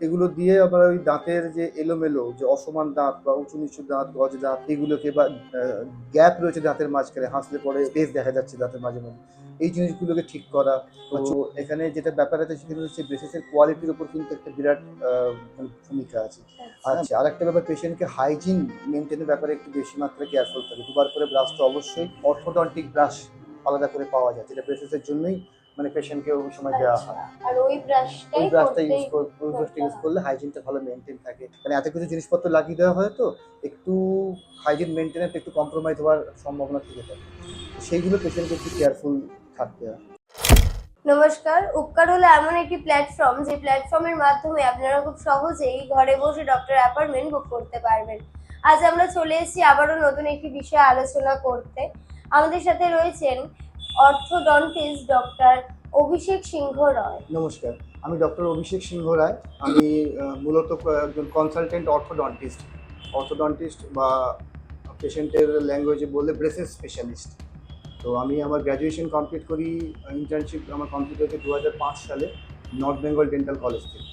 এগুলো দিয়ে আবার ওই দাঁতের যে এলোমেলো যে অসমান দাঁত বা উঁচু নিচু দাঁত, গজ দাঁত, এগুলোকে বা গ্যাপ রয়েছে দাঁতের মাঝখানে, হাসলে পরে স্পেস দেখা যাচ্ছে দাঁতের মাঝে মাঝে, এই জিনিসগুলোকে ঠিক করা। তো এখানে যেটা ব্যাপার আছে সেখানে হচ্ছে ব্রেসেসের কোয়ালিটির উপর কিন্তু একটা বিরাট মানে ভূমিকা আছে। আচ্ছা, আর একটা ব্যাপার, পেশেন্টকে হাইজিন মেনটেনের ব্যাপারে একটু বেশি মাত্রায় কেয়ারফুল থাকে। দুবার করে ব্রাশ তো অবশ্যই, অর্থোডন্টিক ব্রাশ আলাদা করে পাওয়া যায় যেটা ব্রেসেসের জন্যই মানে পেশেন্টকে ওই সময় দেওয়া হয়। আর ওই ওই ব্রাশটাই ব্রাশটা করতে হয়। করলে হাইজিনটা ভালো মেনটেন থাকে। মানে এত কিছু জিনিসপত্র লাগিয়ে দেওয়া হয়, তো একটু হাইজিন মেনটেনে একটু কম্প্রোমাইজ হওয়ার সম্ভাবনা থেকে থাকে। সেইগুলো পেশেন্টকে একটু কেয়ারফুল থাকতে হয়। নমস্কার, উপকার হলো এমন একটি প্ল্যাটফর্ম যে প্ল্যাটফর্মের মাধ্যমে আপনারা খুব সহজেই ঘরে বসে ডক্টর অ্যাপয়েন্টমেন্ট বুক করতে পারবেন। আজ আমরা চলে এসেছি আবারও নতুন একটি বিষয়ে আলোচনা করতে। আমাদের সাথে রয়েছেন অর্থোডন্টিস্ট ডক্টর অভিষেক সিংহ রয়। নমস্কার, আমি ডক্টর অভিষেক সিংহ রায়। আমি মূলত একজন কনসালটেন্ট অর্থোডন্টিস্ট বা পেশেন্টের ল্যাঙ্গুয়েজে বললে ব্রেসেস স্পেশালিস্ট। তো আমি আমার গ্র্যাজুয়েশন কমপ্লিট করি, ইন্টার্নশিপ আমার কমপ্লিট হয়েছে 2005 সালে নর্থ বেঙ্গল ডেন্টাল কলেজ থেকে।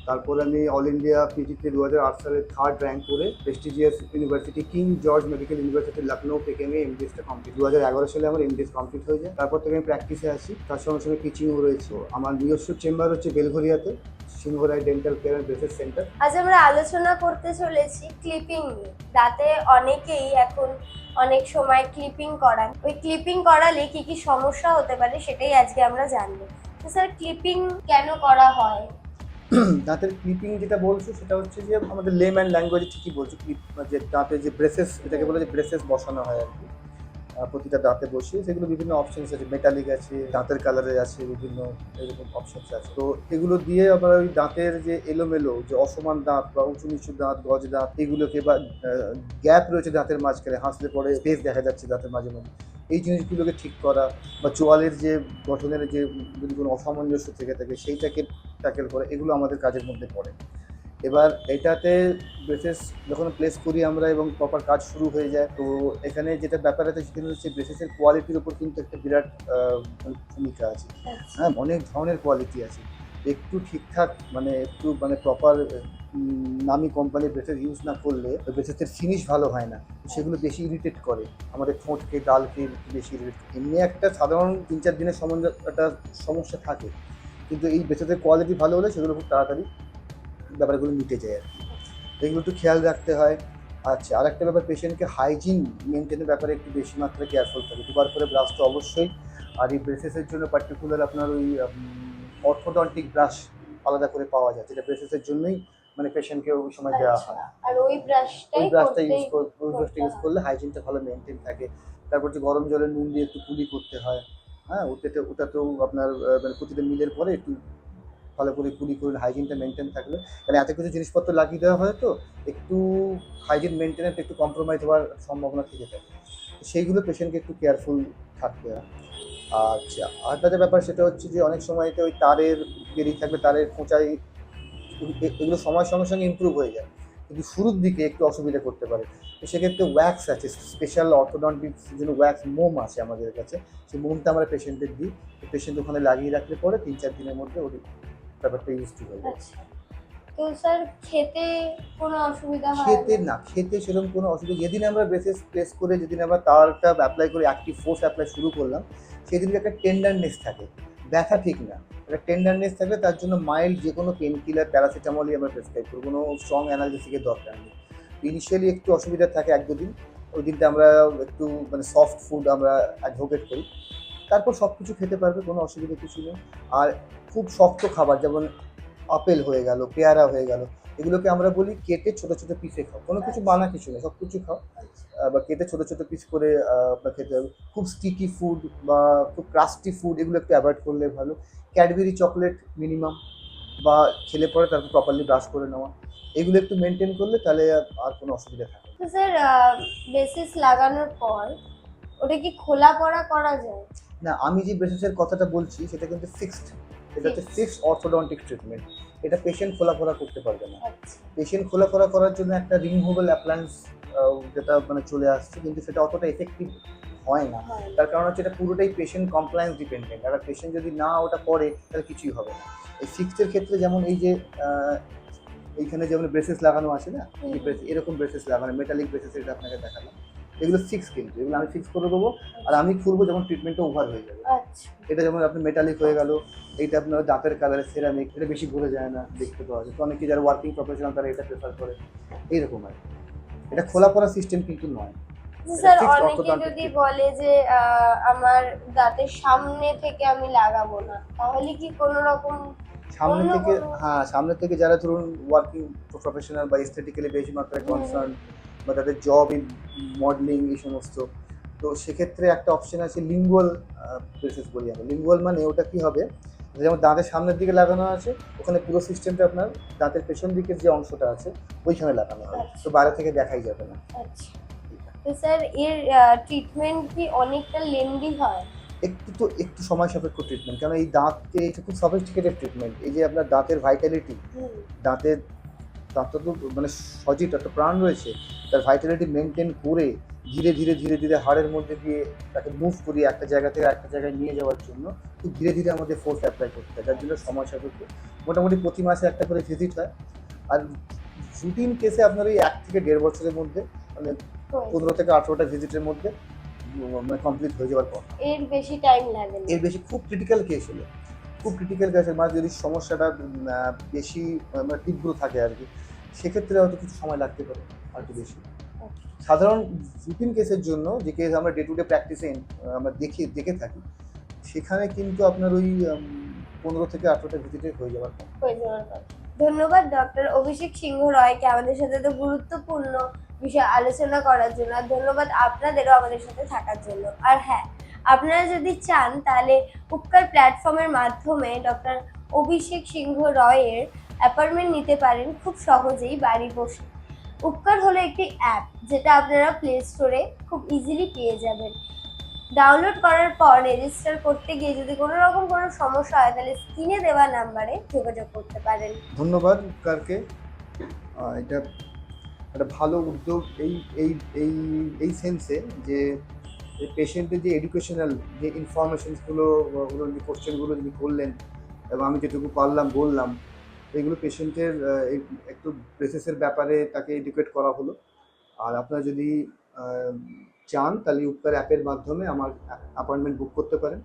তারপরে আমি অল ইন্ডিয়া পিজিতে 2008 সালে 3rd র্যাঙ্ক করে prestigious university king George medical university Lucknow থেকে আমি এমডিএসটা কমপ্লিট, 2011 সালে আমার এমডিএস কমপ্লিট হয়ে যায়। তারপর থেকে আমি প্র্যাকটিসে আসি, তার সঙ্গে সঙ্গে টিচিংও রয়েছে। আমার নিজস্ব চেম্বার হচ্ছে বেলঘরিয়াতে, Singha Roy dental care and braces centre. আজ আমরা আলোচনা করতে চলেছি ক্লিপিং নিয়ে। দাঁতে অনেকেই এখন অনেক সময় ক্লিপিং করান। ওই ক্লিপিং করালে কি কি সমস্যা হতে পারে সেটাই আজকে আমরা জানবো। তো স্যার, ক্লিপিং কেন করা হয়? দাঁতের ক্লিপিং যেটা বলছো সেটা হচ্ছে যে আমাদের লেম্যান ল্যাঙ্গুয়েজে ঠিকই বলছো, ক্লিপ যে দাঁতে যে ব্রেসেস, এটাকে বলে যে ব্রেসেস বসানো হয় আর কি, প্রতিটা দাঁতে বসিয়ে। সেগুলো বিভিন্ন অপশনস আছে, মেটালিক আছে, দাঁতের কালারে আছে, বিভিন্ন এরকম অপশনস আছে। তো এগুলো দিয়ে আবার ওই দাঁতের যে এলোমেলো যে অসমান দাঁত বা উঁচু নিচু দাঁত, গজ দাঁত, এগুলোকে বা গ্যাপ রয়েছে দাঁতের মাঝখানে, হাসলে পরে স্পেস দেখা যাচ্ছে দাঁতের মাঝে মাঝে, এই জিনিসগুলোকে ঠিক করা। বা চোয়ালের যে গঠনের যে যদি কোনো অসামঞ্জস্য থেকে থাকে সেইটাকে ট্যাকেল করা, এগুলো আমাদের কাজের মধ্যে পড়ে। এবার এটাতে ব্রেসেস যখন প্লেস করি আমরা এবং প্রপার কাজ শুরু হয়ে যায়, তো এখানে যেটা ব্যাপার আছে সেখানে হচ্ছে ব্রেসেসের কোয়ালিটির উপর কিন্তু একটা বিরাট মানে ভূমিকা আছে। হ্যাঁ, অনেক ধরনের কোয়ালিটি আছে। একটু ঠিকঠাক মানে একটু মানে প্রপার নামি কোম্পানির ব্রেসেস ইউজ না করলে ব্রেসেসের ফিনিশ ভালো হয় না, সেগুলো বেশি ইরিটেট করে আমাদের ঠোঁটকে, গালকে বেশি ইরিটেট করে। এমনি একটা সাধারণ 3-4 দিনের একটা সমস্যা থাকে, কিন্তু এই ব্রেসেসের কোয়ালিটি ভালো হলে সেগুলো খুব তাড়াতাড়ি ব্যাপারগুলো মিটে যায় আর কি। এগুলো একটু খেয়াল রাখতে হয়। আচ্ছা, আর একটা ব্যাপার, পেশেন্টকে হাইজিন মেনটেনের ব্যাপারে একটু বেশি মাত্রায় কেয়ারফুল থাকে। দুবার করে ব্রাশ তো অবশ্যই, আর এই ব্রেসেসের জন্য পার্টিকুলার আপনার ওই অর্থোডন্টিক ব্রাশ আলাদা করে পাওয়া যায় যেটা ব্রেসেসের জন্যই মানে পেশেন্টকে ওই সময় দেওয়া হয়। আর ওই ওই ব্রাশটা ইউজ করতে করলে হাইজিনটা ভালো মেনটেন থাকে। তারপর যে গরম জলে নুন দিয়ে একটু কুলি করতে হয়। হ্যাঁ, ওটাতেও আপনার মানে প্রতিটা মিলের পরে একটু ভালো করে কুলি করে হাইজিনটা মেনটেন থাকলে, মানে এত কিছু জিনিসপত্র লাগিয়ে দেওয়া হয়, তো একটু হাইজিন মেনটেনে একটু কম্প্রোমাইজ হওয়ার সম্ভাবনা থেকে থাকে। তো সেইগুলো পেশেন্টকে একটু কেয়ারফুল থাকতে হয়। আচ্ছা, আরেকটা যে ব্যাপার সেটা হচ্ছে যে অনেক সময়তে ওই তারের বেরিয়ে থাকলে, তারের খোঁচাই, এগুলো সময়ের সঙ্গে সঙ্গে ইমপ্রুভ হয়ে যায়, কিন্তু শুরুর দিকে একটু অসুবিধা করতে পারে। তো সেক্ষেত্রে ওয়্যাক্স আছে, স্পেশাল অর্থোডন্টিক্স জন্য ওয়্যাক্স মোম আছে আমাদের কাছে। সেই মোমটা আমরা পেশেন্টদের দিই, পেশেন্ট ওখানে লাগিয়ে রাখলে পরে 3-4 দিনের মধ্যে ওর ব্যাপারটা ইউজ টু হয়ে যায়। তো স্যার, খেতে কোনো অসুবিধা হয় খেতে না, খেতে সেরকম কোনো অসুবিধা, যেদিন আমরা ব্রেসেস প্লেস করে যেদিন আমরা তারটা অ্যাপ্লাই করে অ্যাক্টিভ ফোর্স অ্যাপ্লাই শুরু করলাম, সেদিনকে একটা টেন্ডারনেস থাকে, ব্যথা ঠিক না, একটা টেন্ডারনেস থাকলে তার জন্য মাইল্ড যে কোনো পেন কিলার, প্যারাসিটামলই আমরা প্রেসক্রাইব করবো, কোনো স্ট্রং অ্যানালজেসিকের দরকার নেই। ইনিশিয়ালি একটু অসুবিধা থাকে 1-2 দিন, ওই দিনটা আমরা একটু মানে সফট ফুড আমরা অ্যাডভোকেট করি। তারপর সব কিছু খেতে পারবে, কোনো অসুবিধা কিছু নেই। আর খুব শক্ত খাবার যেমন আপেল হয়ে গেল, পেয়ারা হয়ে গেল, এগুলোকে আমরা বলি কেটে ছোট ছোট পিসে খাও, কোনো কিছু বানা কিছু নেই, সব কিছু খাও। বা কেটে ছোট ছোট পিস করে আপনার খেতে হবে। খুব স্টিকি ফুড বা খুব ক্রাস্টি ফুড এগুলো একটু অ্যাভয়েড করলে ভালো। ক্যাডবেরি চকলেট মিনিমাম, বা খেলে পরে তারপর প্রপারলি ব্রাশ করে নেওয়া, এগুলো একটু মেনটেন করলে তাহলে আর কোনো অসুবিধা থাকে না। তো স্যার, বেসিস লাগানোর পর ওটা কি খোলা পড়া করা যায়? না, আমি যে ব্রেসেসের কথাটা বলছি সেটা কিন্তু ফিক্সড, এটা হচ্ছে ফিক্সড অর্থোডন্টিক ট্রিটমেন্ট। এটা পেশেন্ট খোলাফোলা করতে পারবে না। পেশেন্ট খোলাফোলা করার জন্য একটা রিমুভেবল অ্যাপ্লায়েন্স যেটা মানে চলে আসছে, কিন্তু সেটা অতটা এফেক্টিভ হয় না। তার কারণ হচ্ছে এটা পুরোটাই পেশেন্ট কমপ্লায়েন্স ডিপেন্ডেন্ট, আর পেশেন্ট যদি না ওটা করে তাহলে কিছুই হবে না। এই ফিক্সডের ক্ষেত্রে যেমন এই যে এইখানে যেমন ব্রেসেস লাগানো আছে না, এই এরকম ব্রেসেস লাগানো, মেটালিক ব্রেসেস, এটা আপনাকে দেখালাম। এগুলো ফিক্স, কিন্তু এগুলো আমি ফিক্স করে দেবো, আর আমি খুলবো যখন ট্রিটমেন্টটা ওভার হয়ে যাবে। আচ্ছা। এটা যেমন আপনি মেটালিক হয়ে গেল, এইটা আপনার দাঁতের কালারে সেরামিক, এটা বেশি ঘুরে যায় না, দেখতে পাওয়া যায়। তো অনেকে যারা ওয়ার্কিং প্রফেশনাল তারা এটা প্রেফার করে, এইরকম আর কি। এটা খোলা পড়া সিস্টেম কিন্তু নয়। স্যার fixed অনেকে orthodontic যদি treatment। বলে যে আমার দাঁতের সামনে থেকে আমি লাগাবো না, তাহলে কি কোনো রকম সামনে অন্য থেকে, কোনো হ্যাঁ, সামনে থেকে যারা ধরুন ওয়ার্কিং প্রফেশনাল বা এস্থেটিক্যালি বেশি মাত্রায় কনসার্ন, বা তাদের জব ইন মডেলিং এই সমস্ত, তো সেক্ষেত্রে একটা অপশন আছে লিঙ্গুয়াল ব্রেসেস বলি আমরা। লিঙ্গুয়াল মানে ওটা কি হবে, যেমন দাঁতের সামনের দিকে লাগানো আছে, ওখানে পুরো সিস্টেমটা আপনার দাঁতের পেছন দিকের যে অংশটা আছে ওইখানে লাগানো হবে, তো বাইরে থেকে দেখাই যাবে না। আচ্ছা। তো স্যার এর ট্রিটমেন্ট কি অনেকটা লেন্দি হয়? একটু সময় সাপেক্ষ ট্রিটমেন্ট, কারণ এই দাঁতকে, এটা খুব সফিস্টিকেটেড ট্রিটমেন্ট। এই যে আপনার দাঁতের ভাইটালিটি, দাঁতের দাঁতটা তো মানে সজীব, একটা প্রাণ রয়েছে, তার ভাইটালিটি মেনটেন করে ধীরে ধীরে ধীরে ধীরে হাড়ের মধ্যে দিয়ে তাকে মুভ করিয়ে একটা জায়গা থেকে একটা জায়গায় নিয়ে যাওয়ার জন্য খুব ধীরে ধীরে আমাদের ফোর্স অ্যাপ্লাই করতে হয়, যার জন্য সময় সাপেক্ষ। মোটামুটি প্রতি মাসে একটা করে ভিজিট হয়। আর রুটিন কেসে আপনার ওই 1 থেকে 1.5 বছরের মধ্যে, মানে 15 থেকে 18টা ভিজিটের মধ্যে মানে কমপ্লিট হয়ে যাওয়ার পর। এর বেশি টাইম লাগে না? এর বেশি খুব ক্রিটিক্যাল কেস হলে, খুব ক্রিটিক্যাল কেসের মানে যদি সমস্যাটা বেশি মানে তীব্র থাকে আর কি, সেক্ষেত্রে হয়তো কিছু সময় লাগতে পারে আর একটু বেশি। সাধারণ রুটিন কেসের জন্য, যে কেস আমরা ডে টু ডে প্র্যাকটিসে আমরা দেখে থাকি, সেখানে কিন্তু আপনার ওই 15 থেকে 18টা ভিজিটে হয়ে যাওয়ার পর। ধন্যবাদ ডক্টর অভিষেক সিংহ রয়কে আমাদের সাথে এত গুরুত্বপূর্ণ বিষয় আলোচনা করার জন্য, আর ধন্যবাদ আপনাদেরও আমাদের সাথে থাকার জন্য। আর হ্যাঁ, আপনারা যদি চান তাহলে উপকার প্ল্যাটফর্মের মাধ্যমে ডক্টর অভিষেক সিংহ রয়ের অ্যাপয়েন্টমেন্ট নিতে পারেন খুব সহজেই বাড়ি বসে। উপকার হলো একটি অ্যাপ, যেটা আপনারা প্লে স্টোরে খুব ইজিলি পেয়ে যাবেন। ডাউনলোড করার পর রেজিস্টার করতে গিয়ে যদি কোনো রকম কোনো সমস্যা হয়, তাহলে স্ক্রিনে দেওয়া নাম্বারে যোগাযোগ করতে পারেন। ধন্যবাদ উপকারকে। এটা একটা ভালো উদ্যোগ এই এই এই এই সেন্সে যে পেশেন্টের যে এডুকেশনাল যে ইনফরমেশনসগুলো, ওগুলো যে কোশ্চেনগুলো যিনি করলেন এবং আমি যেটুকু পারলাম বললাম, এগুলো পেশেন্টের একটু ব্রেসেসের ব্যাপারে তাকে এডুকেট করা হলো। আর আপনারা যদি চান তাহলে উপকার অ্যাপের মাধ্যমে আমার অ্যাপয়েন্টমেন্ট বুক করতে পারেন।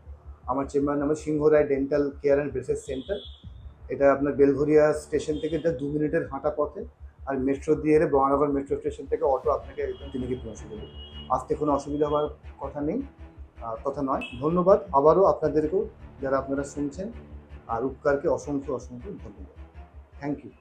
আমার চেম্বার নাম Singha Roy dental care and braces centre. এটা আপনার বেলঘরিয়া স্টেশন থেকে এটা 2 মিনিটের হাঁটা পথে। আর মেট্রো দিয়ে এলে বরানগর মেট্রো স্টেশন থেকে অটো আপনাকে একদম ক্লিনিকে পৌঁছে দেবে। আসতে কোনো অসুবিধা হওয়ার কথা নেই, কথা নয়। ধন্যবাদ আবারও আপনাদেরকেও, যারা আপনারা শুনছেন, আর উপকারকে অসংখ্য অসংখ্য ধন্যবাদ। Thank you.